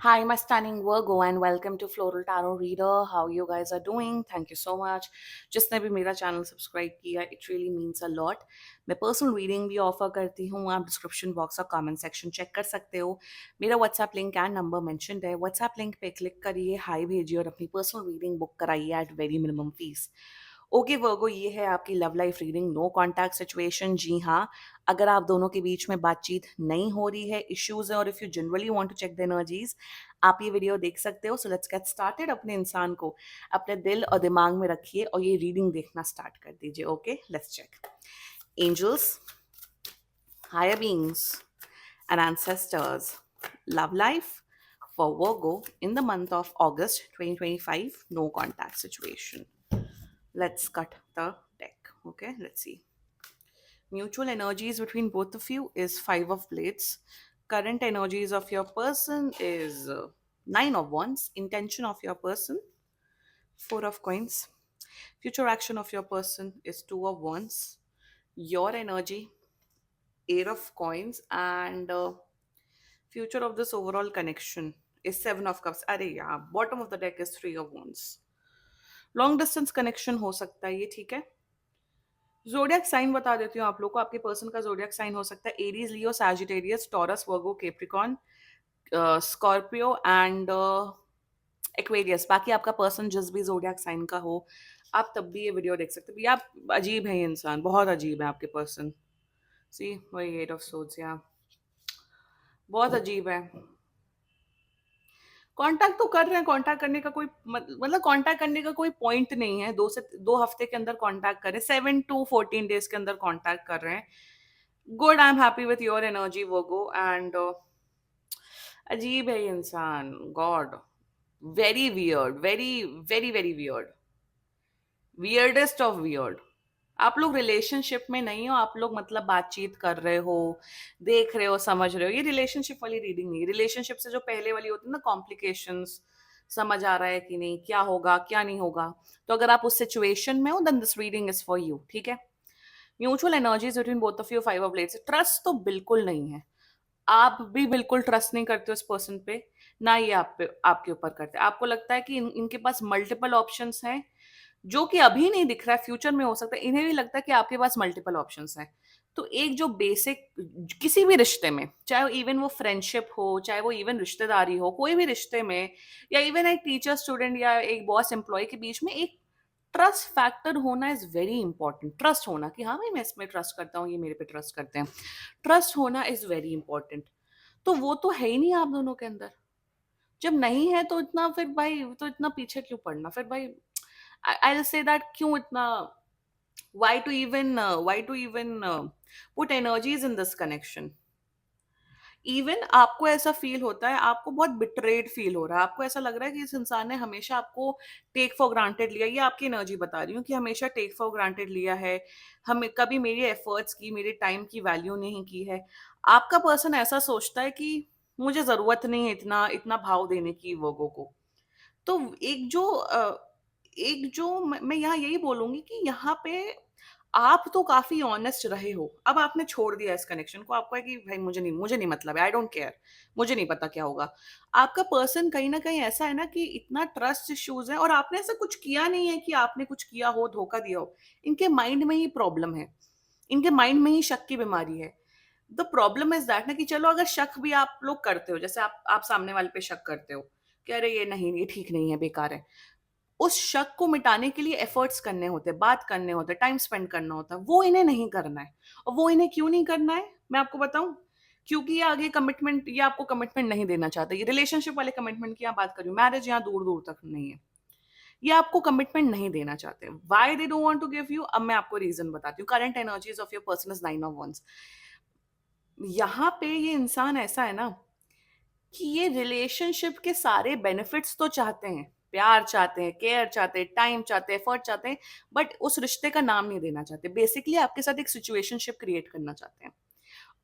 Hi, my stunning Virgo, and welcome to Floral Tarot Reader. How you guys are doing? Thank you so much. जिसने भी मेरा channel subscribe किया, it really means a lot. मैं personal reading भी offer करती हूँ. आप description box और कमेंट सेक्शन चेक कर सकते हो. मेरा WhatsApp link and number mentioned है. व्हाट्सएप लिंक पे क्लिक करिए, हाई भेजिए और अपनी पर्सनल रीडिंग बुक कराइए at very minimum fees. Okay Virgo, ये है आपकी love life reading. No contact situation. जी हाँ, अगर आप दोनों के बीच में बातचीत नहीं हो रही है, इश्यूज है, और if you generally want to check the energies, आप ये वीडियो देख सकते हो. So let's get started. अपने इंसान को अपने दिल और दिमाग में रखिए और ये रीडिंग देखना स्टार्ट कर दीजिए. Okay, let's check. Angels, higher beings and ancestors, love life for Virgo in the month of August 2025. No contact situation. Let's cut the deck. Okay, let's see. Mutual energies between both of you is Five of Blades. Current energies of your person is Nine of Wands. Intention of your person, Four of Coins. Future action of your person is Two of Wands. Your energy, Eight of Coins, and future of this overall connection is Seven of Cups. अरे यार, bottom of the deck is Three of Wands. Long distance connection हो सकता है ये, ठीक है. Zodiac sign बता देती हूँ आप लोग को. आपके पर्सन का जोडियक साइन हो सकता है Aries, Leo, Sagittarius, taurus, Virgo, Capricorn, Scorpio and Aquarius. बाकी आपका पर्सन जिस भी जोडियक साइन का हो, आप तब भी ये वीडियो देख सकते हो. भैया आप अजीब है, ये इंसान बहुत अजीब है आपके पर्सन. सी वही एट ऑफ सोर्ड्स, या बहुत अजीब है. कांटेक्ट तो कर रहे हैं. कांटेक्ट करने का कोई मतलब कांटेक्ट करने का कोई पॉइंट नहीं है. 2 हफ्ते के अंदर कांटेक्ट करें, 7 to 14 days के अंदर कांटेक्ट कर रहे हैं. Good, I am happy with your energy Virgo. And अजीब है ये इंसान. God, very weird, very very very weird, weirdest of weird. आप लोग रिलेशनशिप में नहीं हो. आप लोग मतलब बातचीत कर रहे हो, देख रहे हो, समझ रहे हो. ये रिलेशनशिप वाली रीडिंग नहीं. रिलेशनशिप से जो पहले वाली होती है ना, कॉम्प्लिकेशंस, समझ आ रहा है कि नहीं, क्या होगा क्या नहीं होगा. तो अगर आप उस सिचुएशन में हो, then this reading is for you, ठीक है. Mutual energies between both of you, five of blades. Trust तो बिल्कुल नहीं है. आप भी बिल्कुल ट्रस्ट नहीं करते हो इस पर्सन पे, ना ये आप पे आपके ऊपर करते. आपको लगता है कि इनके पास मल्टीपल ऑप्शंस हैं, जो कि अभी नहीं दिख रहा है, फ्यूचर में हो सकता है. इन्हें भी लगता है कि आपके पास मल्टीपल ऑप्शंस हैं. तो एक जो बेसिक, किसी भी रिश्ते में, चाहे इवन वो फ्रेंडशिप हो, चाहे वो इवन रिश्तेदारी हो, कोई भी रिश्ते में, या इवन एक टीचर स्टूडेंट या एक बॉस एम्प्लॉय के बीच में, एक ट्रस्ट फैक्टर होना इज वेरी इंपॉर्टेंट. ट्रस्ट होना कि हाँ भाई, मैं इसमें ट्रस्ट करता हूँ, ये मेरे पे ट्रस्ट करते हैं. ट्रस्ट होना इज वेरी इंपॉर्टेंट. तो वो तो है ही नहीं आप दोनों के अंदर. जब नहीं है तो इतना, फिर भाई तो इतना पीछे क्यों पड़ना फिर भाई. आई विल से दैट, क्यों इतना, why to even put energies in this connection. Even आपको ऐसा फील होता है, आपको बहुत बिट्रेड फील हो रहा है. आपको ऐसा लग रहा है कि इस इंसान ने हमेशा आपको टेक फॉर ग्रांटेड लिया. ये आपकी एनर्जी बता रही हूँ कि हमेशा टेक फॉर ग्रांटेड लिया है. हमें कभी मेरी एफर्ट्स की, मेरे टाइम की वैल्यू नहीं की है. आपका पर्सन ऐसा सोचता है कि मुझे जरूरत नहीं है इतना इतना भाव देने की लोगों को. तो एक जो मैं यहाँ यही बोलूंगी कि यहाँ पे आप तो काफी ऑनेस्ट रहे हो. अब आपने छोड़ दिया इस कनेक्शन को. आपको है कि भाई मुझे नहीं मतलब है, आई डोंट केयर, मुझे नहीं पता क्या होगा. आपका पर्सन कहीं ना कहीं ऐसा है ना कि इतना ट्रस्ट इश्यूज है, और आपने ऐसा कुछ किया नहीं है कि आपने कुछ किया हो, धोखा दिया हो. इनके माइंड में ही प्रॉब्लम है. इनके माइंड में ही शक की बीमारी है. द प्रॉब्लम इज दैट ना, कि चलो अगर शक भी आप लोग करते हो, जैसे आप सामने वाले पे शक करते हो कि अरे ये नहीं, ये ठीक नहीं है, बेकार है. उस शक को मिटाने के लिए एफर्ट्स करने होते, बात करने होते, टाइम स्पेंड करना होता है. वो इन्हें नहीं करना है. और वो इन्हें क्यों नहीं करना है, मैं आपको बताऊं. क्योंकि ये आगे कमिटमेंट, ये आपको कमिटमेंट नहीं देना चाहते. ये रिलेशनशिप वाले कमिटमेंट की यहाँ बात कर रही हूँ. मैरिज यहाँ दूर दूर तक नहीं है. ये आपको कमिटमेंट नहीं देना चाहते. Why they don't want to give you, अब मैं आपको रीजन बताती हूँ. Current energies of your person is nine of wands. यहाँ पे ये इंसान ऐसा है ना कि ये रिलेशनशिप के सारे बेनिफिट्स तो चाहते हैं. प्यार चाहते हैं, केयर चाहते हैं, टाइम चाहते हैं, एफर्ट चाहते हैं, बट उस रिश्ते का नाम नहीं देना चाहते. बेसिकली आपके साथ एक सिचुएशनशिप क्रिएट करना चाहते हैं,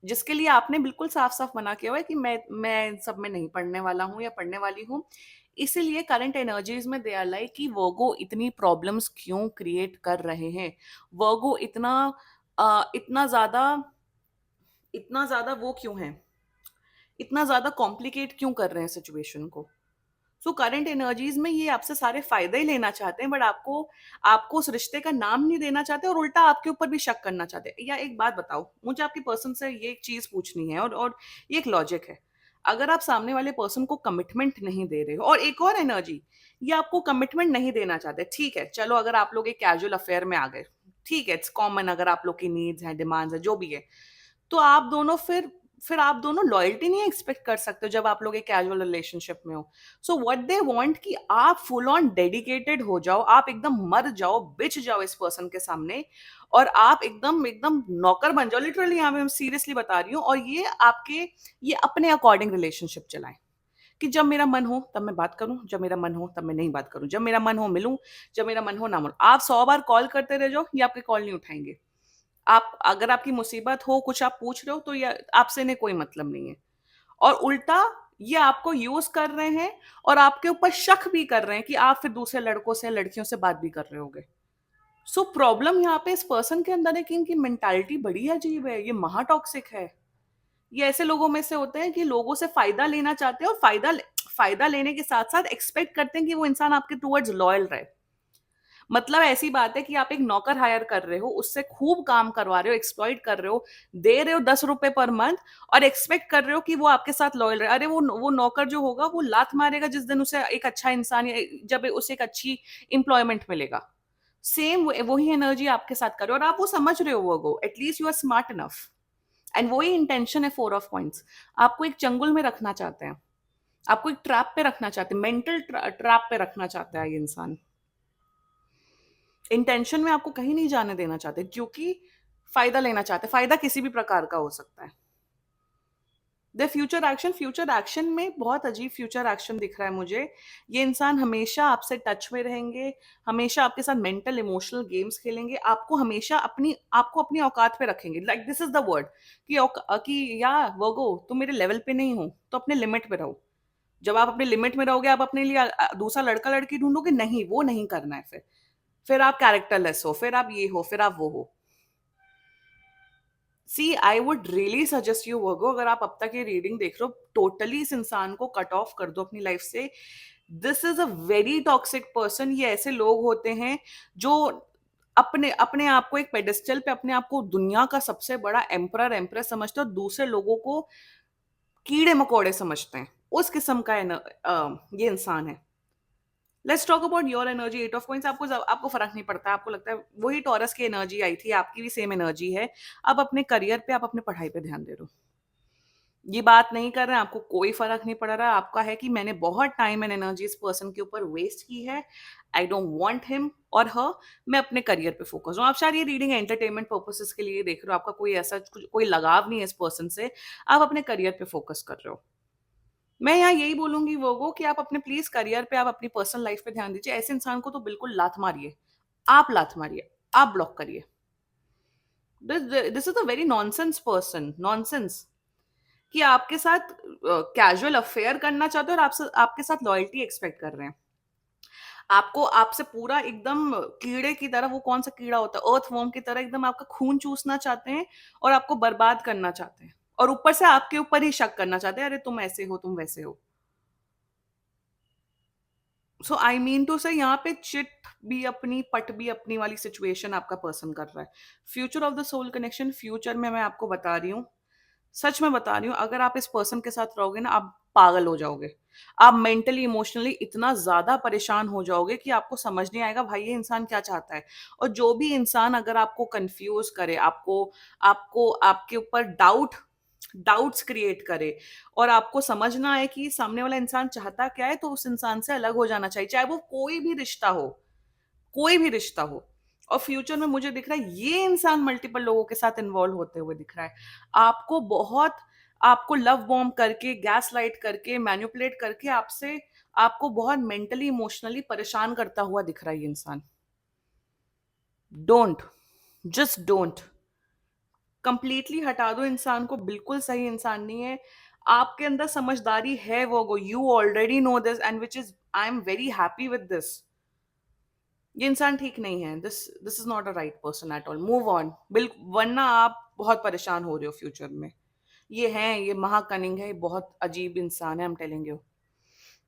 जिसके लिए आपने बिल्कुल साफ साफ मना किया हुआ है कि मैं इन सब में नहीं पढ़ने वाला हूँ या पढ़ने वाली हूँ. इसीलिए करंट एनर्जीज में दे आर लाइक कि वर्गो इतनी प्रॉब्लम्स क्यों क्रिएट कर रहे हैं. वर्गो इतना इतना ज्यादा वो क्यों है, इतना ज़्यादा कॉम्प्लिकेट क्यों कर रहे हैं सिचुएशन को? सो करंट एनर्जीज में ये आपसे सारे फायदे ही लेना चाहते हैं, बट आपको आपको उस रिश्ते का नाम नहीं देना चाहते और उल्टा आपके ऊपर भी शक करना चाहते हैं। या एक बात बताओ, मुझे आपकी पर्सन से ये एक चीज पूछनी है, और ये एक लॉजिक है। अगर आप सामने वाले पर्सन को कमिटमेंट नहीं दे रहे हो, और एक और एनर्जी, ये आपको कमिटमेंट नहीं देना चाहते, ठीक है चलो, अगर आप लोग एक कैजुअल अफेयर में आ गए, ठीक है, इट्स कॉमन, अगर आप लोग की नीड्स हैं, डिमांड्स है, जो भी है, तो आप दोनों फिर आप दोनों लॉयल्टी नहीं एक्सपेक्ट कर सकते जब आप लोग एक कैजुअल रिलेशनशिप में हो। सो व्हाट दे वांट कि आप फुल ऑन डेडिकेटेड हो जाओ, आप एकदम मर जाओ, बिछ जाओ इस पर्सन के सामने, और आप एकदम एकदम नौकर बन जाओ, लिटरली यहाँ पे मैं सीरियसली बता रही हूँ, और ये अपने अकॉर्डिंग रिलेशनशिप चलाएं। कि जब मेरा मन हो तब मैं बात करूं, जब मेरा मन हो तब मैं नहीं बात करूं, जब मेरा मन हो मिलूं, जब मेरा मन हो ना मिलूं। आप 100 बार कॉल करते रह जाओ, ये आपके कॉल नहीं उठाएंगे। आप अगर आपकी मुसीबत हो, कुछ आप पूछ रहे हो, तो ये आपसे इन्हें कोई मतलब नहीं है। और उल्टा ये आपको यूज कर रहे हैं, और आपके ऊपर शक भी कर रहे हैं कि आप फिर दूसरे लड़कों से, लड़कियों से बात भी कर रहे होगे। सो प्रॉब्लम यहाँ पे इस पर्सन के अंदर है कि इनकी मेंटालिटी बड़ी अजीब है, ये महा टॉक्सिक है। ये ऐसे लोगों में से होते हैं कि लोगों से फायदा लेना चाहते हैं, और फायदा लेने के साथ साथ एक्सपेक्ट करते हैं कि वो इंसान आपके टूवर्ड्स लॉयल रहे। मतलब ऐसी बात है कि आप एक नौकर हायर कर रहे हो, उससे खूब काम करवा रहे हो, एक्सप्लॉइट कर रहे हो, दे रहे हो 10 रुपए पर मंथ, और एक्सपेक्ट कर रहे हो कि वो आपके साथ लॉयल रहे। अरे वो नौकर जो होगा वो लात मारेगा जिस दिन उसे एक अच्छा इंसान, या जब उसे एक अच्छी इंप्लॉयमेंट मिलेगा। सेम वही एनर्जी आपके साथ करे, और आप वो समझ रहे हो, वो go at least you are smart enough. And वही इंटेंशन है 4 ऑफ पॉइंट्स। आपको एक चंगुल में रखना चाहते हैं, आपको एक ट्रैप पे रखना चाहते हैं, मेंटल ट्रैप पे रखना चाहता है ये इंसान। इंटेंशन में आपको कहीं नहीं जाने देना चाहते, क्योंकि फायदा लेना चाहते हैं। फायदा किसी भी प्रकार का हो सकता है। द फ्यूचर एक्शन में बहुत अजीब फ्यूचर एक्शन दिख रहा है मुझे। ये इंसान हमेशा आपसे टच में रहेंगे, हमेशा आपके साथ मेंटल इमोशनल गेम्स खेलेंगे, आपको अपनी औकात पे रखेंगे, like this is the word, कि या वोगो तुम मेरे लेवल पे नहीं हो, तो अपने लिमिट पे रहो। जब आप अपने लिमिट में रहोगे, आप अपने लिए दूसरा लड़का लड़की ढूंढोगे, नहीं वो नहीं करना है। फिर आप कैरेक्टरलेस हो, फिर आप ये हो, फिर आप वो हो। See I would really suggest you Virgo, अगर आप अब तक ये रीडिंग देख रहे हो, टोटली इस इंसान को कट ऑफ कर दो अपनी लाइफ से। This is a very toxic person. ये ऐसे लोग होते हैं जो अपने अपने आप को एक पेडेस्टल पे, अपने आप को दुनिया का सबसे बड़ा एम्परर एम्प्रेस समझते हैं, और दूसरे लोगों को कीड़े मकोड़े समझते हैं। उस किस्म का ये इंसान है। Let's talk about your energy. 8 of coins. आपको फर्क नहीं पड़ता, आपको लगता है वही टॉरस की एनर्जी आई थी, आपकी भी सेम एनर्जी है। आप अपने करियर पे, आप अपने पढ़ाई पे ध्यान दे रहे हो, ये बात नहीं कर रहे हैं, आपको कोई फर्क नहीं पड़ रहा है। आपका है कि मैंने बहुत टाइम एंड एनर्जी इस पर्सन के ऊपर वेस्ट की है, आई डोंट वांट हिम और हर, मैं अपने करियर पे फोकस हूँ। आप शायद ये रीडिंग एंटरटेनमेंट पर्पसेस के लिए देख रहे हो, आपका कोई ऐसा कोई लगाव नहीं है इस पर्सन से, आप अपने करियर पे फोकस कर रहे हो। मैं यहाँ यही बोलूंगी वोगो कि आप अपने प्लीज करियर पे, आप अपनी पर्सनल लाइफ पे ध्यान दीजिए। ऐसे इंसान को तो बिल्कुल लात मारिए, आप लात मारिए, आप ब्लॉक करिए। This is a very nonsense person, nonsense, कि आपके साथ कैजुअल अफेयर करना चाहते हैं, और आपसे आपके साथ लॉयल्टी एक्सपेक्ट कर रहे हैं। आपको आपसे पूरा एकदम कीड़े की तरह, वो कौन सा कीड़ा होता है, अर्थवर्म की तरह एकदम आपका खून चूसना चाहते हैं, और आपको बर्बाद करना चाहते हैं, और ऊपर से आपके ऊपर ही शक करना चाहते हैं, अरे तुम ऐसे हो, तुम वैसे हो। सो आई मीन टू से यहाँ पे चिट भी अपनी, पट भी अपनी वाली सिचुएशन आपका पर्सन कर रहा है। Future of the soul connection, future में मैं आपको बता रही हूँ, सच में बता रही हूँ, अगर आप इस पर्सन के साथ रहोगे ना, आप पागल हो जाओगे। आप मेंटली इमोशनली इतना ज्यादा परेशान हो जाओगे कि आपको समझ नहीं आएगा भाई ये इंसान क्या चाहता है। और जो भी इंसान अगर आपको कंफ्यूज करे, आपको आपको आपके ऊपर डाउट्स क्रिएट करे, और आपको समझ ना आए कि सामने वाला इंसान चाहता क्या है, तो उस इंसान से अलग हो जाना चाहिए, चाहे वो कोई भी रिश्ता हो, कोई भी रिश्ता हो। और फ्यूचर में मुझे दिख रहा है ये इंसान मल्टीपल लोगों के साथ इन्वॉल्व होते हुए दिख रहा है। आपको बहुत आपको लव बॉम्ब करके, गैस लाइट करके, मैनिपुलेट करके आपको बहुत मेंटली इमोशनली परेशान करता हुआ दिख रहा है ये इंसान। डोंट, जस्ट डोंट, कंप्लीटली हटा दो इंसान को, बिल्कुल सही इंसान नहीं है। आपके अंदर समझदारी है वो go, you already know this, and which is I am very happy with this. ये इंसान ठीक नहीं है, this this is not a right person at all, move on. बिल्कुल, वरना आप बहुत परेशान हो रहे हो फ्यूचर में। ये हैं, ये महाकनिंग है, ये बहुत अजीब इंसान है, I am telling you.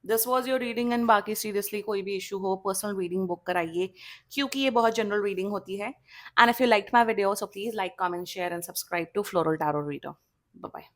This was your reading and बाकी सीरियसली कोई भी इशू हो पर्सनल रीडिंग बुक कराइए, क्योंकि ये बहुत जनरल रीडिंग होती है। And if you like my video so please like comment share and subscribe to Floral Tarot Reader. Bye bye.